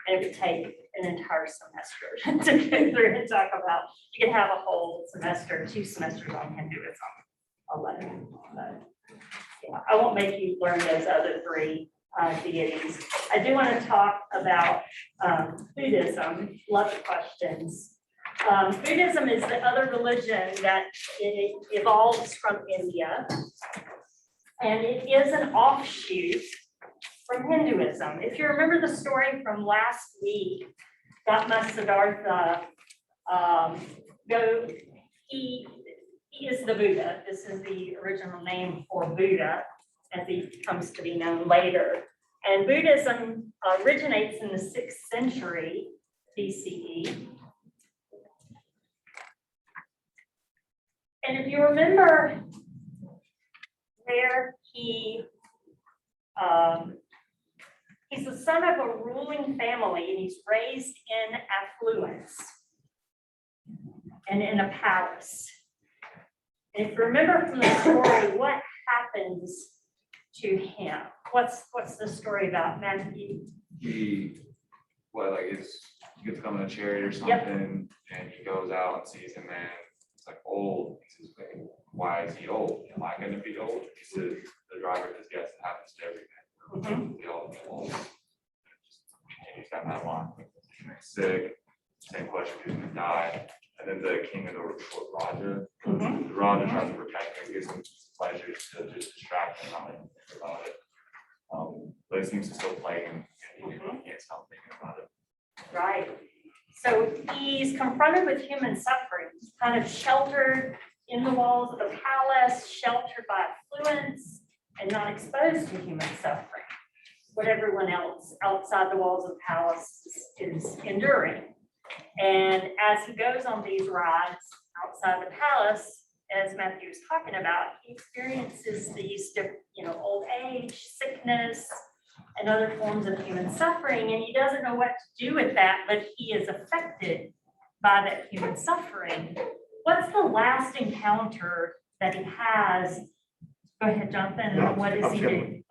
And it would take an entire semester to go through and talk about, you could have a whole semester, 2 semesters on Hinduism alone. But, yeah, I won't make you learn those other 3 deities. I do want to talk about Buddhism. Lots of questions. Buddhism is the other religion that evolves from India, and it is an offshoot from Hinduism. If you remember the story from last week, Gautama Siddhartha, he is the Buddha. This is the original name for Buddha, as he comes to be known later. And Buddhism originates in the 6th century BCE. And if you remember where he's the son of a ruling family, and he's raised in affluence and in a palace. And if you remember from the story, what happens to him? What's the story about, Matthew? He gets come in a chariot or something, and he goes out and sees a man. It's like old. He says, "Why is he old? Am I going to be old?" He says, "The driver just guess it happens to every man. We all get old." Just continues down that line. He's sick. Same question, who's going to die? And then the king of the Raja, the Raja tries to protect him, gives him pleasures to just distract him, not even think about it. But it seems to still play him, and he can't stop thinking about it. Right. So he's confronted with human suffering, kind of sheltered in the walls of the palace, sheltered by affluence, and not exposed to human suffering, what everyone else outside the walls of the palace is enduring. And as he goes on these rides outside the palace, as Matthew was talking about, he experiences these, old age, sickness, and other forms of human suffering, and he doesn't know what to do with that, but he is affected by that human suffering. What's the last encounter that he has? Go ahead, Jonathan. No, what does he do?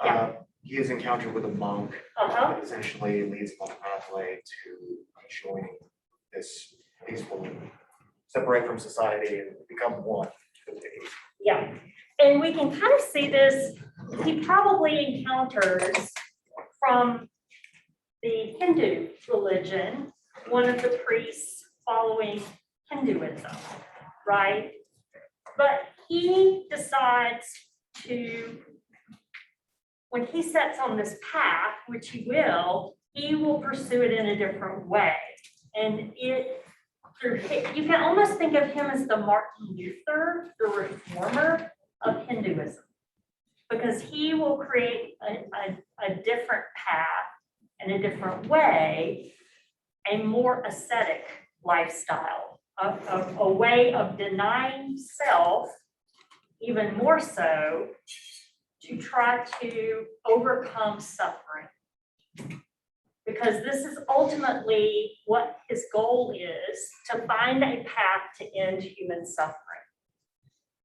He is encountered with a monk that essentially leads him on the pathway to joining this peaceful, separate from society and become one. Yeah, and we can kind of see this. He probably encounters from the Hindu religion, one of the priests following Hinduism, right? But he decides to, when he sets on this path, which he will pursue it in a different way. And you can almost think of him as the Martin Luther, the reformer of Hinduism, because he will create a different path in a different way, a more ascetic lifestyle, a way of denying self, even more so, to try to overcome suffering. Because this is ultimately what his goal is, to find a path to end human suffering.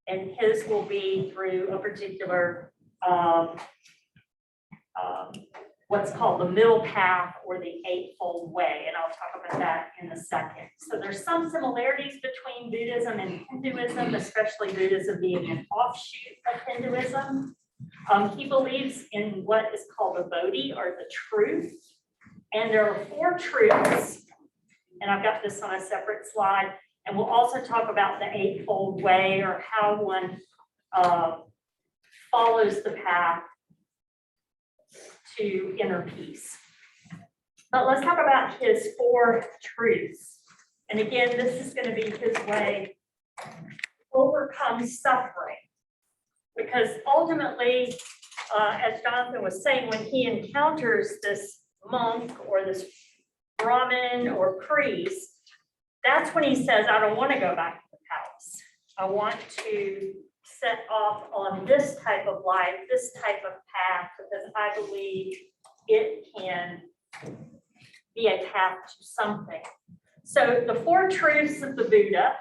And his will be through a particular, what's called the middle path or the Eightfold Way. And I'll talk about that in a second. So there's some similarities between Buddhism and Hinduism, especially Buddhism being an offshoot of Hinduism. He believes in what is called the Bodhi, or the truth. And there are 4 truths, and I've got this on a separate slide, and we'll also talk about the Eightfold Way, or how one follows the path to inner peace. But let's talk about his 4 truths. And again, this is going to be his way to overcome suffering. Because ultimately, as Jonathan was saying, when he encounters this monk or this Brahmin or priest, that's when he says, I don't want to go back to the palace. I want to set off on this type of life, this type of path, because I believe it can be a path to something. So the 4 truths of the Buddha,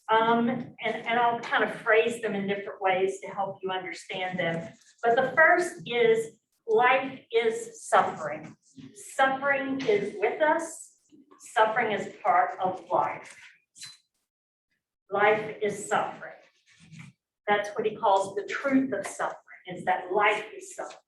and I'll kind of phrase them in different ways to help you understand them. But the first is, life is suffering. Suffering is with us. Suffering is part of life. Life is suffering. That's what he calls the truth of suffering, is that life is suffering.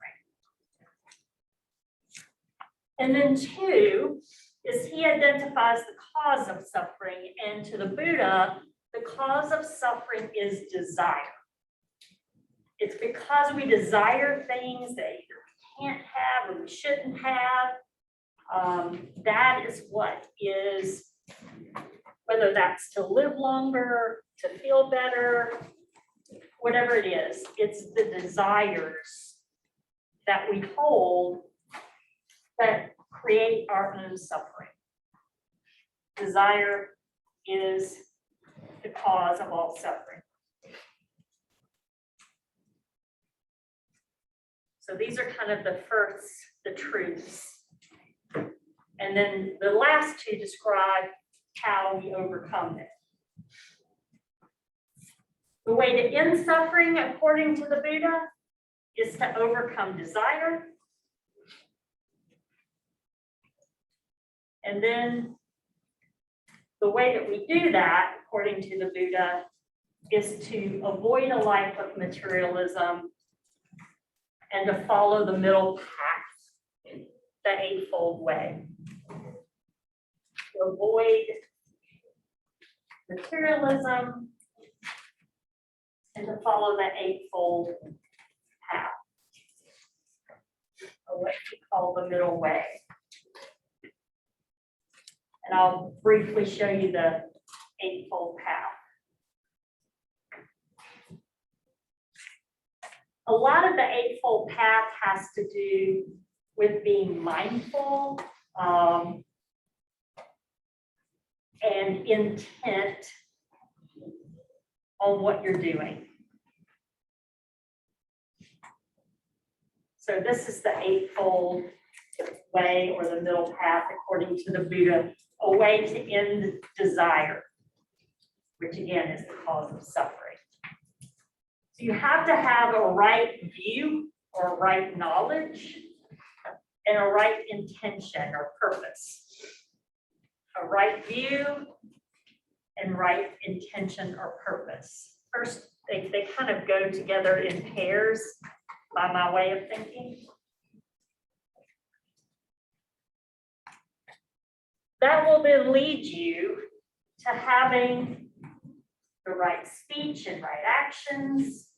And then 2 is he identifies the cause of suffering, and to the Buddha, the cause of suffering is desire. It's because we desire things that either we can't have or we shouldn't have. That is what is, whether that's to live longer, to feel better, whatever it is, it's the desires that we hold that create our own suffering. Desire is the cause of all suffering. So these are kind of the truths. And then the last 2 describe how we overcome it. The way to end suffering, according to the Buddha, is to overcome desire. And then the way that we do that, according to the Buddha, is to avoid a life of materialism and to follow the middle path, the Eightfold Way. To avoid materialism and to follow the Eightfold Path, or what we call the middle way. And I'll briefly show you the Eightfold Path. A lot of the Eightfold Path has to do with being mindful and intent on what you're doing. So this is the Eightfold Way, or the middle path, according to the Buddha, a way to end desire, which again is the cause of suffering. So you have to have a right view or a right knowledge and a right intention or purpose. A right view and right intention or purpose. First, they kind of go together in pairs by my way of thinking. That will then lead you to having the right speech and right actions.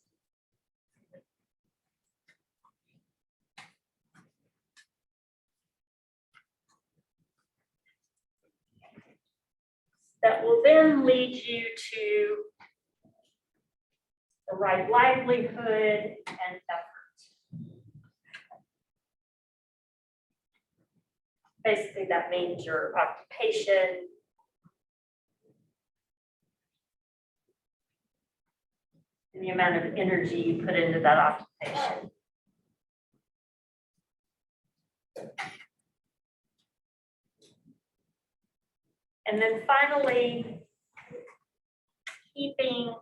That will then lead you to the right livelihood and effort. Basically, that means your occupation, and the amount of energy you put into that occupation. And then finally, keeping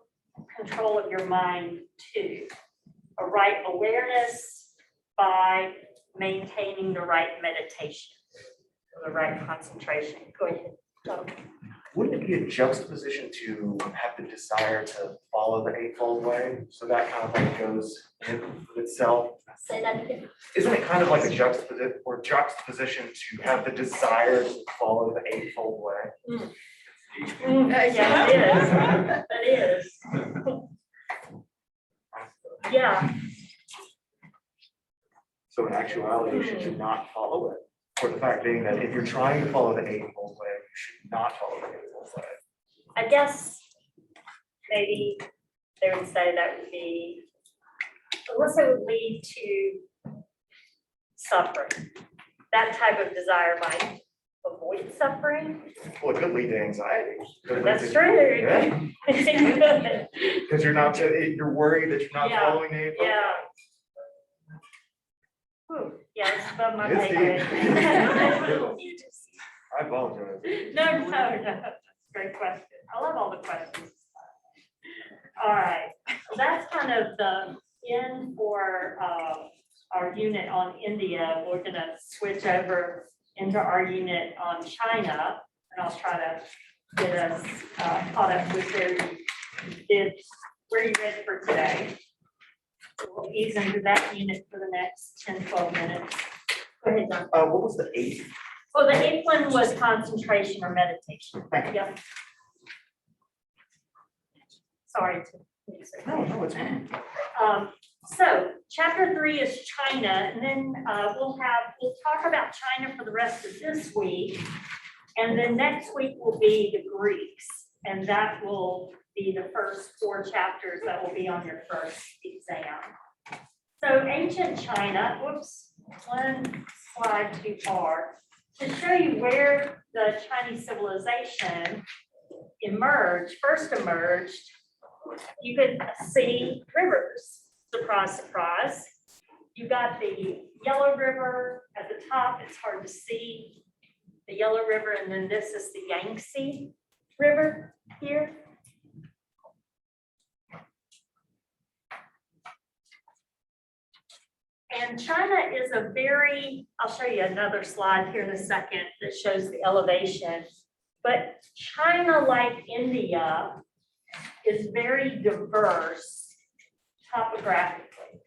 control of your mind too. A right awareness by maintaining the right meditation, or the right concentration. Go ahead. Wouldn't it be a juxtaposition to have the desire to follow the Eightfold Way? So that kind of like goes in itself. Say that again. Isn't it kind of like a juxtaposition to have the desire to follow the Eightfold Way? Yeah, it is. That is. Yeah. So in actuality, you should not follow it. For the fact being that if you're trying to follow the Eightfold Way, you should not follow the Eightfold Way. I guess maybe they would say that would be, unless it would lead to suffering. That type of desire might avoid suffering. Well, it could lead to anxiety. That's true. Yeah, Yeah. because you're worried that you're not Yeah, following the Eightfold Way. Yeah. Whew, yeah, it's above my It's pay grade. deep. I apologize. No. Great question. I love all the questions. All right, so that's kind of the end for our unit on India, we're gonna switch over into our unit on China, and I'll try to get us caught up with where you read for today. So we'll ease into that unit for the next 10, 12 minutes. Go ahead, John. What was the 8th? Well, the 8th one was concentration or meditation. Yep. Sorry to. No, it's fine. So chapter 3 is China, and then we'll talk about China for the rest of this week. And then next week will be the Greeks, and that will be the first 4 chapters that will be on your first exam. So ancient China, whoops, one slide too far, to show you where the Chinese civilization first emerged, you could see rivers, surprise, surprise. You got the Yellow River at the top, it's hard to see the Yellow River, and then this is the Yangtze River here. And China is I'll show you another slide here in a second that shows the elevation, but China, like India, is very diverse topographically.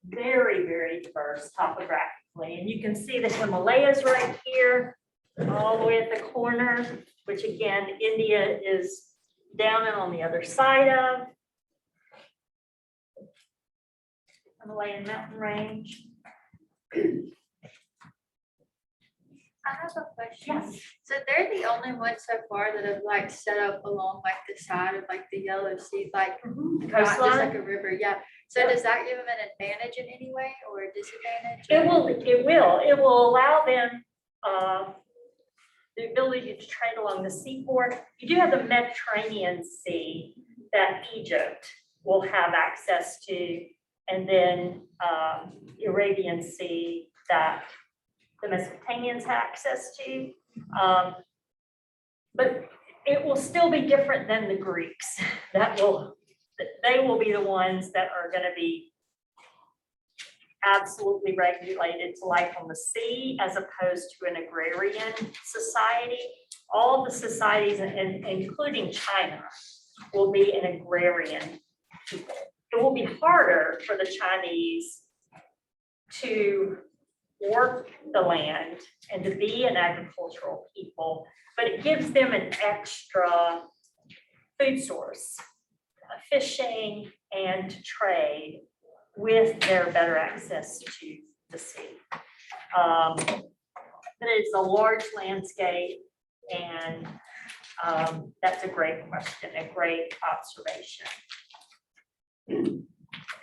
Very, very diverse topographically. And you can see the Himalayas right here, all the way at the corner, which again, India is down and on the other side of. Himalayan mountain range. I have a question. Yes. So they're the only ones so far that have like set up along like the side of like the Yellow Sea, like not just Coastline. like a river. Yeah. So Yep. does that give them an advantage in any way or a disadvantage? It will allow them the ability to trade along the seaboard. You do have the Mediterranean Sea that Egypt will have access to, and then Arabian Sea that the Mesopotamians have access to. But it will still be different than the Greeks. They will be the ones that are going to be absolutely regulated to life on the sea as opposed to an agrarian society. All the societies, including China, will be an agrarian people. It will be harder for the Chinese to work the land and to be an agricultural people, but it gives them an extra food source, fishing and trade with their better access to the sea. But it's a large landscape, and that's a great question, a great observation. And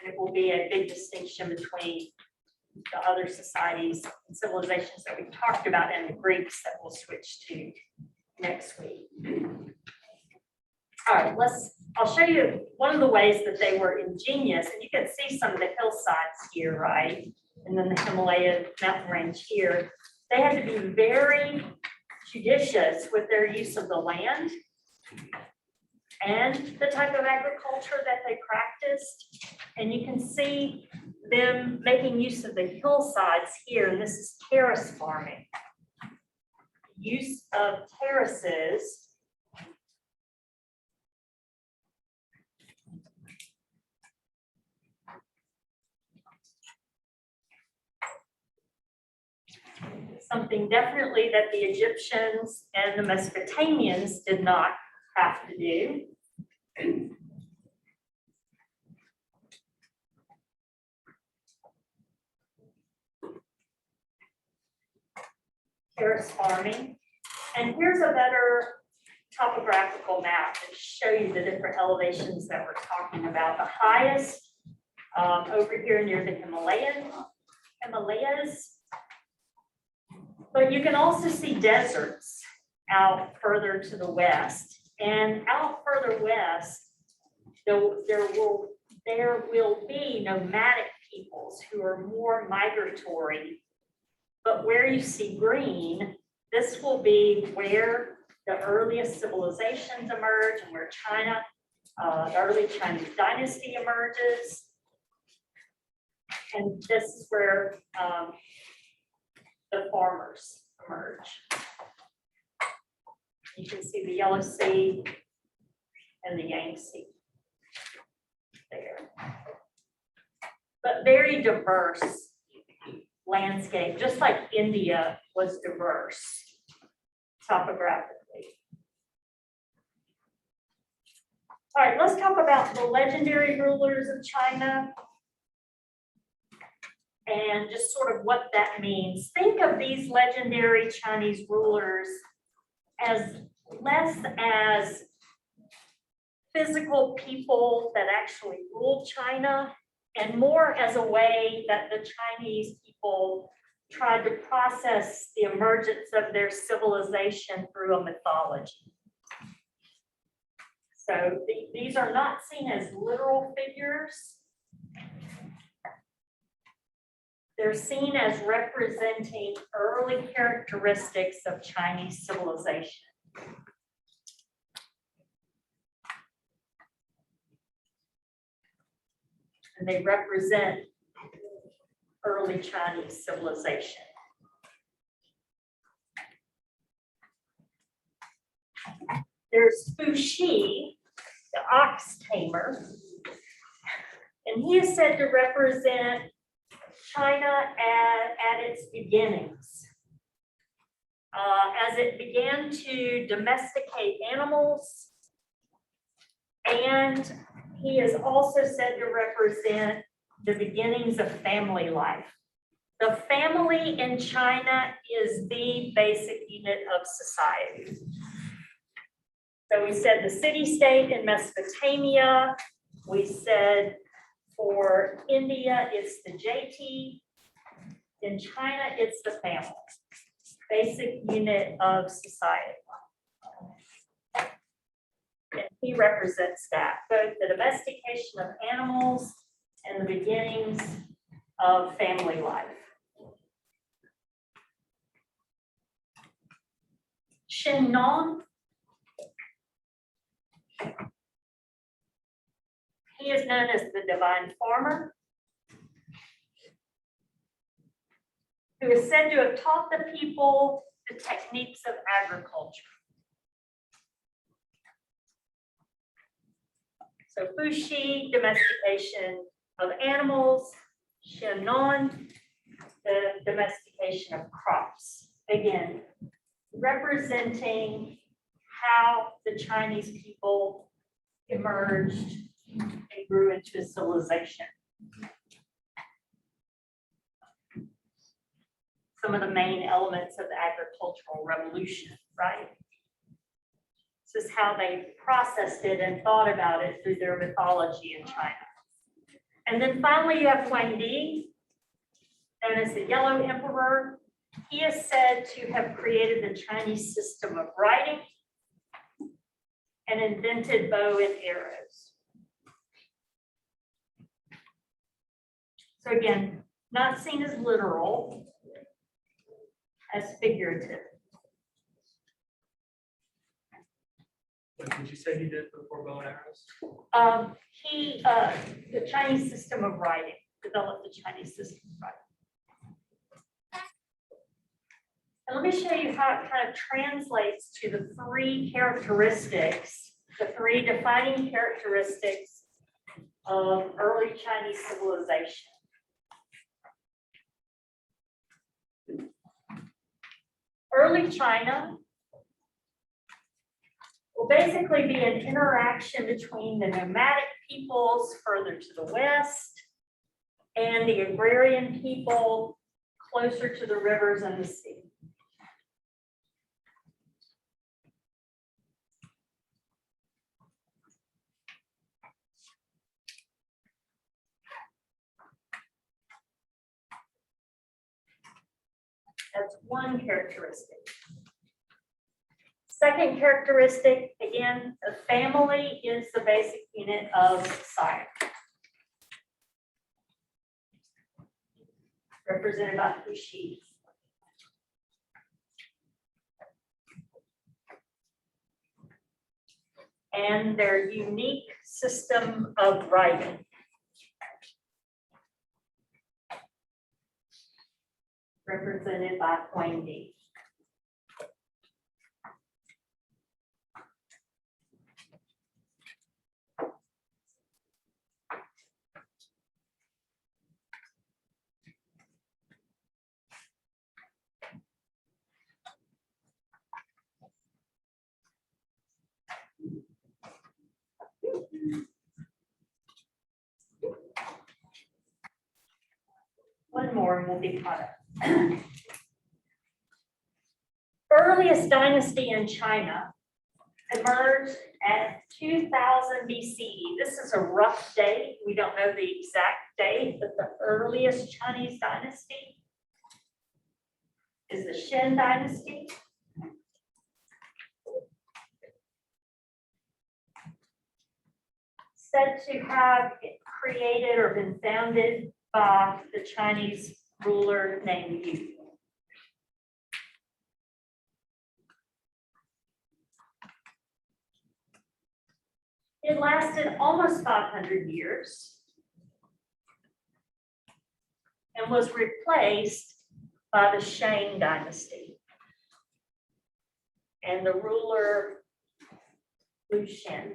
it will be a big distinction between the other societies and civilizations that we talked about and the Greeks that we'll switch to next week. All right, I'll show you one of the ways that they were ingenious, and you can see some of the hillsides here, right? And then the Himalaya mountain range here. They had to be very judicious with their use of the land and the type of agriculture that they practiced. And you can see them making use of the hillsides here, and this is terrace farming. Use of terraces something definitely that the Egyptians and the Mesopotamians did not have to do. Terrace farming. And here's a better topographical map to show you the different elevations that we're talking about. The highest over here near the Himalayas. But you can also see deserts out further to the west. And out further west, there will be nomadic peoples who are more migratory. But where you see green, this will be where the earliest civilizations emerge and where China, the early Chinese dynasty emerges. And this is where the farmers emerge. You can see the Yellow Sea and the Yangtze there. But very diverse landscape, just like India was diverse topographically. All right, let's talk about the legendary rulers of China and just sort of what that means. Think of these legendary Chinese rulers as less as physical people that actually ruled China and more as a way that the Chinese people tried to process the emergence of their civilization through a mythology. So these are not seen as literal figures. They're seen as representing early characteristics of Chinese civilization. And they represent early Chinese civilization. There's Fu Shi, the ox tamer, and he is said to represent China at its beginnings. As it began to domesticate animals, and he is also said to represent the beginnings of family life. The family in China is the basic unit of society. So we said the city-state in Mesopotamia. We said for India, it's the JT. In China, it's the family, basic unit of society. And he represents that, both the domestication of animals and the beginnings of family life. Shennon, he is known as the divine farmer, who is said to have taught the people the techniques of agriculture. So Fu Shi, domestication of animals, Shennon, the domestication of crops. Again, representing how the Chinese people emerged and grew into a civilization. Some of the main elements of the agricultural revolution, right? This is how they processed it and thought about it through their mythology in China. And then finally, you have Huang Di, known as the Yellow Emperor. He is said to have created the Chinese system of writing and invented bow and arrows. So again, not seen as literal, as figurative. What did you say he did before bow and arrows? The Chinese system of writing, developed the Chinese system of writing. And let me show you how it kind of translates to the three characteristics, the three defining characteristics of early Chinese civilization. Early China will basically be an interaction between the nomadic peoples further to the west and the agrarian people closer to the rivers and the sea. That's one characteristic. Second characteristic, again, the family is the basic unit of society. Represented by Fu Shi. And their unique system of writing. by Huangdi. One more and we'll be caught up. Earliest dynasty in China emerged at 2000 BC. This is a rough date. We don't know the exact date, but the earliest Chinese dynasty is the Shin dynasty. Said to have created or been founded by the Chinese ruler named Yu. It lasted almost 500 years and was replaced by the Shang dynasty and the ruler Lu Xun.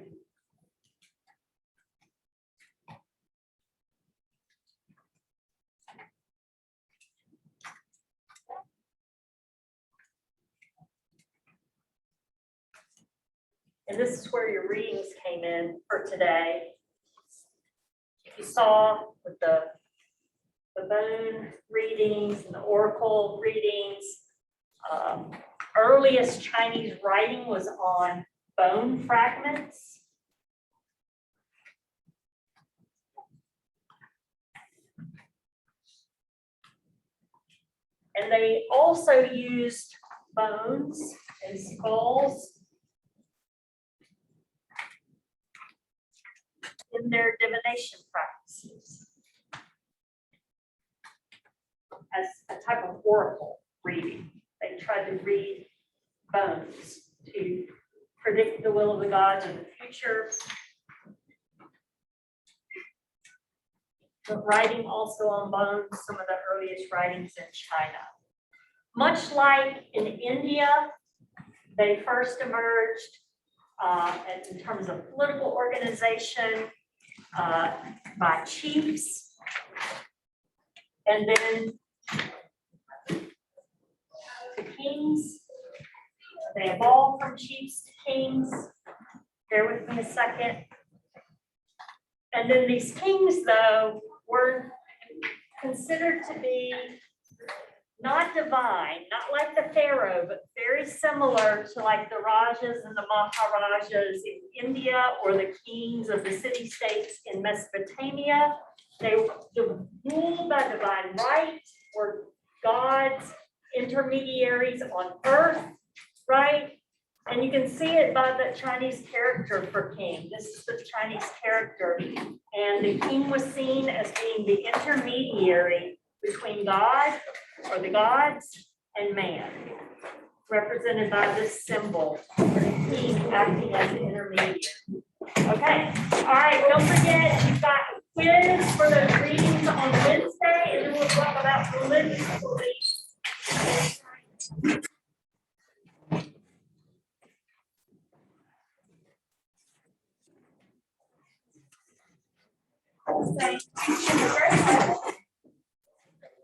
And this is where your readings came in for today. You saw with the bone readings and the oracle readings, earliest Chinese writing was on bone fragments. And they also used bones and skulls in their divination practices as a type of oracle reading. They tried to read bones to predict the will of the gods in the future. But writing also on bones, some of the earliest writings in China. Much like in India, they first emerged in terms of political organization by chiefs, and then to kings. They evolved from chiefs to kings. Bear with me a second. And then these kings, though, were considered to be not divine, not like the pharaoh, but very similar to like the rajas and the maharajas in India or the kings of the city-states in Mesopotamia. They were ruled by divine right, were God's intermediaries on earth, right? And you can see it by the Chinese character for king. This is the Chinese character. And the king was seen as being the intermediary between God or the gods and man, represented by this symbol, the king acting as the intermediary. Okay, all right, don't forget, you've got a quiz for the readings on Wednesday, and then we'll talk about religious beliefs. Okay.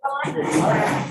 I like this class.